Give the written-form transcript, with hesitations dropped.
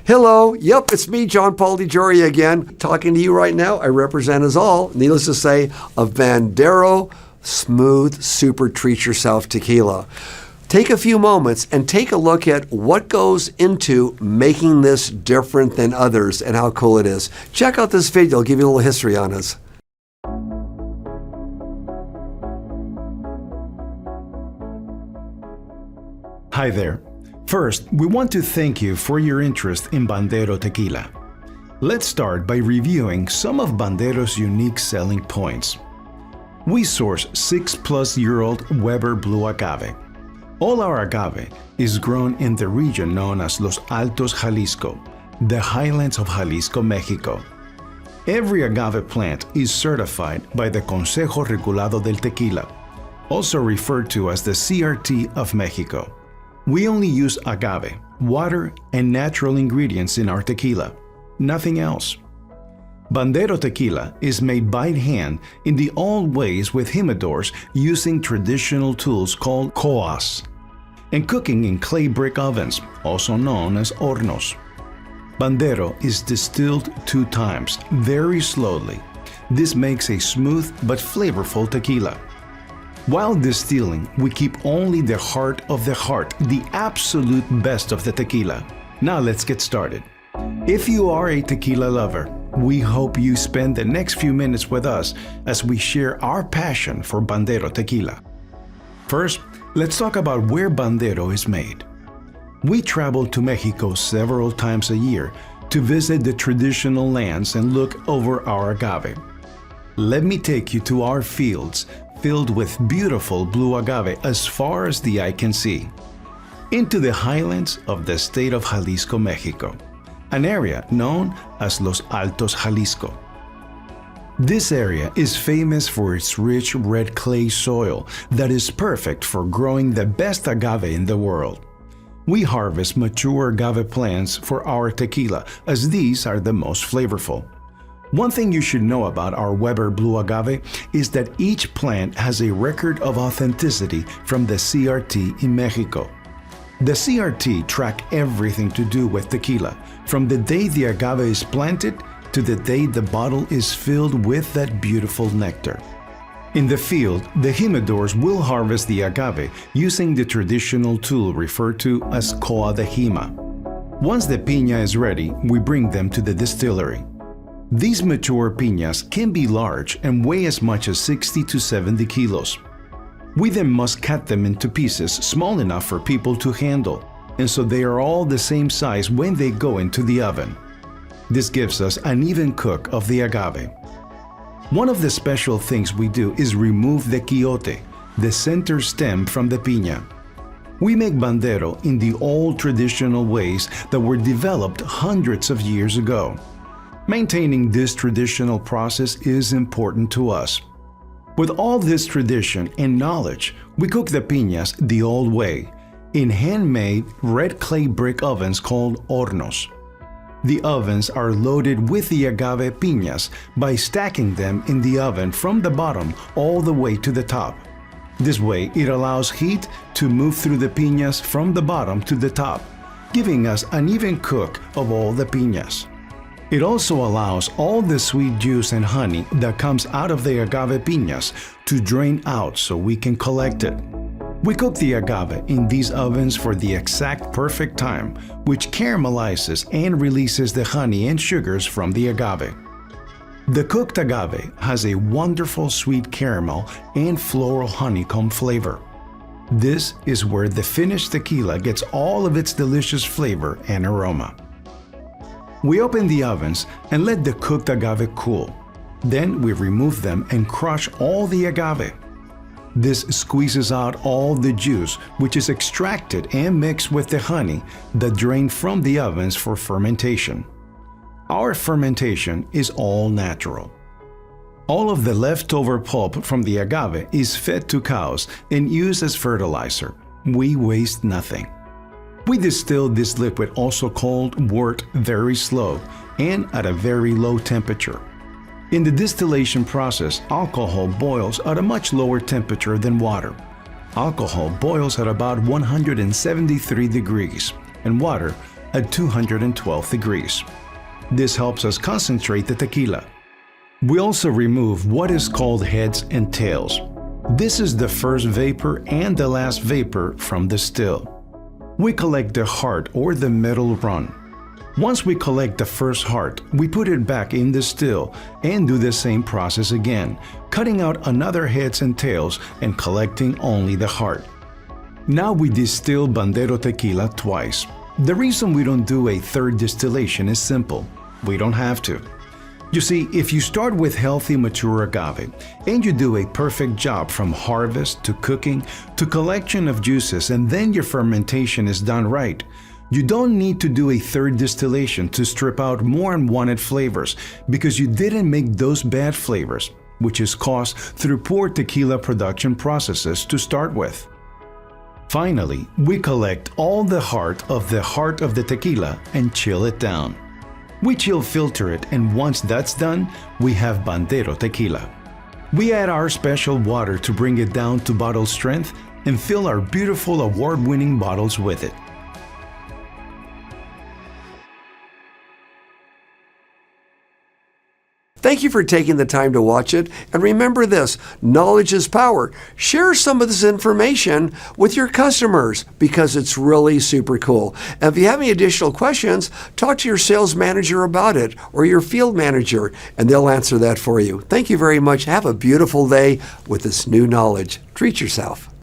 Hello, yep, it's me, John Paul DiGioria again, talking to you right now. I represent us all, needless to say, of Bandero Smooth Super Treat Yourself Tequila. Take a few moments and take a look at what goes into making this different than others and how cool it is. Check out this video, I'll give you a little history on us. Hi there. First, we want to thank you for your interest in Bandero Tequila. Let's start by reviewing some of Bandero's unique selling points. We source 6-plus-year-old Weber Blue Agave. All our agave is grown in the region known as Los Altos Jalisco, the highlands of Jalisco, Mexico. Every agave plant is certified by the Consejo Regulado del Tequila, also referred to as the CRT of Mexico. We only use agave, water, and natural ingredients in our tequila, nothing else. Bandero Tequila is made by hand in the old ways with Himodos using traditional tools called coas, and cooking in clay brick ovens, also known as hornos. Bandero is distilled 2 times, very slowly. This makes a smooth but flavorful tequila. While distilling, we keep only the heart of the heart, the absolute best of the tequila. Now let's get started. If you are a tequila lover, we hope you spend the next few minutes with us as we share our passion for Bandero Tequila. First, let's talk about where Bandero is made. We travel to Mexico several times a year to visit the traditional lands and look over our agave. Let me take you to our fields filled with beautiful blue agave as far as the eye can see, into the highlands of the state of Jalisco, Mexico, an area known as Los Altos Jalisco. This area is famous for its rich red clay soil that is perfect for growing the best agave in the world. We harvest mature agave plants for our tequila, as these are the most flavorful. One thing you should know about our Weber Blue Agave is that each plant has a record of authenticity from the CRT in Mexico. The CRT track everything to do with tequila, from the day the agave is planted to the day the bottle is filled with that beautiful nectar. In the field, the Himodos will harvest the agave using the traditional tool referred to as Coa de Jima. Once the piña is ready, we bring them to the distillery. These mature piñas can be large and weigh as much as 60 to 70 kilos. We then must cut them into pieces small enough for people to handle, and so they are all the same size when they go into the oven. This gives us an even cook of the agave. One of the special things we do is remove the quiote, the center stem from the piña. We make Bandero in the old traditional ways that were developed hundreds of years ago. Maintaining this traditional process is important to us. With all this tradition and knowledge, we cook the piñas the old way, in handmade red clay brick ovens called hornos. The ovens are loaded with the agave piñas by stacking them in the oven from the bottom all the way to the top. This way, it allows heat to move through the piñas from the bottom to the top, giving us an even cook of all the piñas. It also allows all the sweet juice and honey that comes out of the agave piñas to drain out so we can collect it. We cook the agave in these ovens for the exact perfect time, which caramelizes and releases the honey and sugars from the agave. The cooked agave has a wonderful sweet caramel and floral honeycomb flavor. This is where the finished tequila gets all of its delicious flavor and aroma. We open the ovens and let the cooked agave cool. Then we remove them and crush all the agave. This squeezes out all the juice, which is extracted and mixed with the honey that drained from the ovens for fermentation. Our fermentation is all natural. All of the leftover pulp from the agave is fed to cows and used as fertilizer. We waste nothing. We distill this liquid, also called wort, very slow and at a very low temperature. In the distillation process, alcohol boils at a much lower temperature than water. Alcohol boils at about 173 degrees, and water at 212 degrees. This helps us concentrate the tequila. We also remove what is called heads and tails. This is the first vapor and the last vapor from the still. We collect the heart or the middle run. Once we collect the first heart, we put it back in the still and do the same process again, cutting out another heads and tails and collecting only the heart. Now we distill Bandero tequila twice. The reason we don't do a third distillation is simple. We don't have to. You see, if you start with healthy mature agave and you do a perfect job from harvest to cooking to collection of juices and then your fermentation is done right, you don't need to do a third distillation to strip out more unwanted flavors because you didn't make those bad flavors, which is caused through poor tequila production processes to start with. Finally, we collect all the heart of the tequila and chill it down. We chill filter it, and once that's done, we have Bandero tequila. We add our special water to bring it down to bottle strength and fill our beautiful award-winning bottles with it. Thank you for taking the time to watch it. And remember this, knowledge is power. Share some of this information with your customers because it's really super cool. And if you have any additional questions, talk to your sales manager about it or your field manager, and they'll answer that for you. Thank you very much. Have a beautiful day with this new knowledge. Treat yourself.